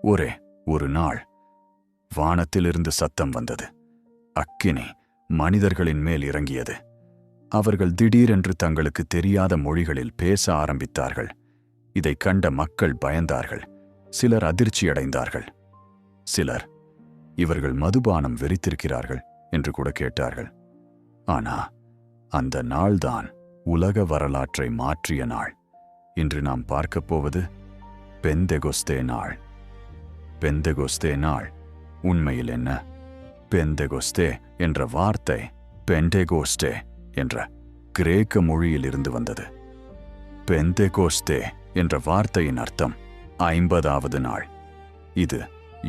ஒரே ஒரு நாள் வானத்திலிருந்து சத்தம் வந்தது. அக்கினி மனிதர்களின் மேல் இறங்கியது. அவர்கள் திடீரென்று தங்களுக்கு தெரியாத மொழிகளில் பேச ஆரம்பித்தார்கள். இதைக் கண்ட மக்கள் பயந்தார்கள். சிலர் அதிர்ச்சியடைந்தார்கள். சிலர், இவர்கள் மதுபானம் வெறித்திருக்கிறார்கள் என்று கூட கேட்டார்கள். ஆனா அந்த நாள்தான் உலக வரலாற்றை மாற்றிய நாள். இன்று நாம் பார்க்கப் போவது பெந்தெகொஸ்தே நாள். பெந்தெகொஸ்தே நாள் உண்மையில் என்ன? பெந்தெகொஸ்தே என்ற வார்த்தை பெண்டெகோஸ்டே என்ற கிரேக்க மொழியிலிருந்து வந்தது. பெந்தெகோஸ்தே என்ற வார்த்தையின் அர்த்தம் 50வது நாள். இது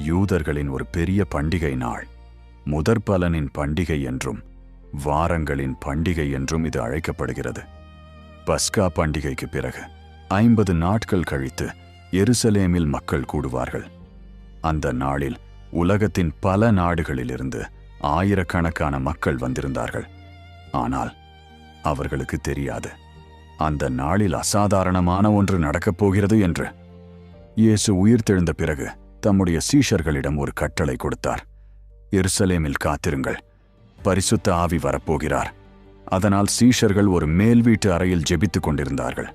யூதர்களின் ஒரு பெரிய பண்டிகை நாள். முதற்பலனின் பண்டிகை என்றும் வாரங்களின் பண்டிகை என்றும் இது அழைக்கப்படுகிறது. பஸ்கா பண்டிகைக்கு பிறகு 50 நாட்கள் கழித்து எருசலேமில் மக்கள் கூடுவார்கள். அந்த நாளில் உலகத்தின் பல நாடுகளிலிருந்து ஆயிரக்கணக்கான மக்கள் வந்திருந்தார்கள். ஆனால் அவர்களுக்கு தெரியாது அந்த நாளில் அசாதாரணமான ஒன்று நடக்கப் போகிறது என்று. இயேசு உயிர்த்தெழுந்த பிறகு தம்முடைய சீஷர்களிடம் ஒரு கட்டளை கொடுத்தார். எருசலேமில் காத்திருங்கள், பரிசுத்த ஆவி வரப்போகிறார். அதனால் சீஷர்கள் ஒரு மேல் வீட்டு அறையில் ஜெபித்துக் கொண்டிருந்தார்கள்.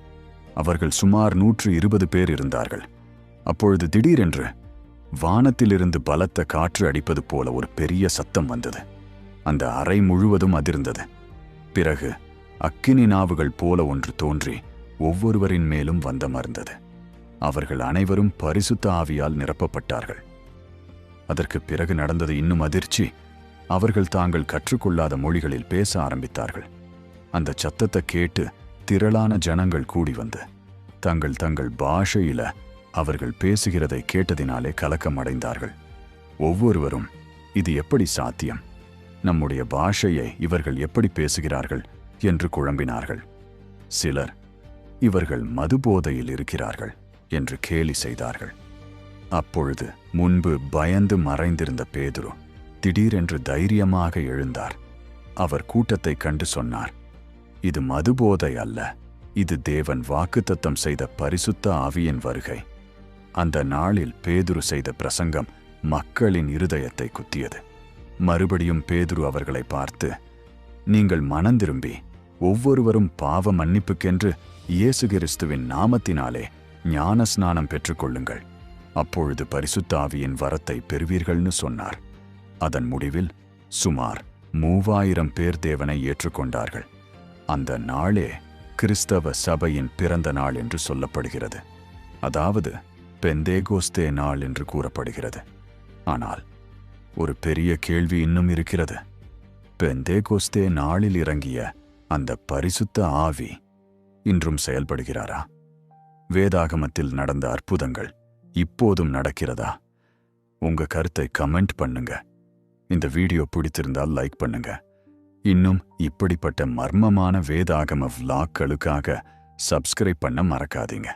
அவர்கள் சுமார் 120 பேர் இருந்தார்கள். அப்பொழுது திடீரென்று வானத்திலிருந்து பலத்த காற்று அடிப்பது போல ஒரு பெரிய சத்தம் வந்தது. அந்த அறை முழுவதும் அதிர்ந்தது. பிறகு அக்கினி நாவுகள் போல ஒன்று தோன்றி ஒவ்வொருவரின் மேலும் வந்தமர்ந்தது. அவர்கள் அனைவரும் பரிசுத்த ஆவியால் நிரப்பப்பட்டார்கள். அதற்கு பிறகு நடந்தது இன்னும் அதிர்ச்சி. அவர்கள் தாங்கள் கற்றுக்கொள்ளாத மொழிகளில் பேச ஆரம்பித்தார்கள். அந்த சத்தத்தை கேட்டு திரளான ஜனங்கள் கூடி வந்து தங்கள் தங்கள் பாஷையில அவர்கள் பேசுகிறதை கேட்டதினாலே கலக்கம் அடைந்தார்கள். ஒவ்வொருவரும், இது எப்படி சாத்தியம்? நம்முடைய பாஷையை இவர்கள் எப்படி பேசுகிறார்கள் என்று குழம்பினார்கள். சிலர், இவர்கள் மதுபோதையில் இருக்கிறார்கள் என்று கேலி செய்தார்கள். அப்பொழுது முன்பு பயந்து மறைந்திருந்த பேதுரு திடீரென்று தைரியமாக எழுந்தார். அவர் கூட்டத்தைக் கண்டு சொன்னார், இது மதுபோதை அல்ல, இது தேவன் வாக்குத்தத்தம் செய்த பரிசுத்த ஆவியின் வருகை. அந்த நாளில் பேதுரு செய்த பிரசங்கம் மக்களின் இருதயத்தை குத்தியது. மறுபடியும் பேதுரு அவர்களை பார்த்து, நீங்கள் மனந்திரும்பி ஒவ்வொருவரும் பாவ மன்னிப்புக்கென்று இயேசு கிறிஸ்துவின் நாமத்தினாலே ஞான ஸ்நானம் பெற்றுக்கொள்ளுங்கள், அப்பொழுது பரிசுத்த ஆவியின் வரத்தை பெறுவீர்கள்னு சொன்னார். அதன் முடிவில் சுமார் 3000 பேர் தேவனை ஏற்றுக்கொண்டார்கள். அந்த நாளே கிறிஸ்தவ சபையின் பிறந்த நாள் என்று சொல்லப்படுகிறது. அதாவது பெந்தேகோஸ்தே நாள் என்று கூறப்படுகிறது. ஆனால் ஒரு பெரிய கேள்வி இன்னும் இருக்கிறது. பெந்தேகோஸ்தே நாளில் இறங்கிய அந்த பரிசுத்த ஆவி இன்றும் செயல்படுகிறாரா? வேதாகமத்தில் நடந்த அற்புதங்கள் இப்போதும் நடக்கிறதா? உங்க கருத்தை கமெண்ட் பண்ணுங்க. இந்த வீடியோ பிடித்திருந்தால் லைக் பண்ணுங்க. இன்னும் இப்படிப்பட்ட மர்மமான வேதாகம விளாக்களுக்காக சப்ஸ்கிரைப் பண்ண மறக்காதீங்க.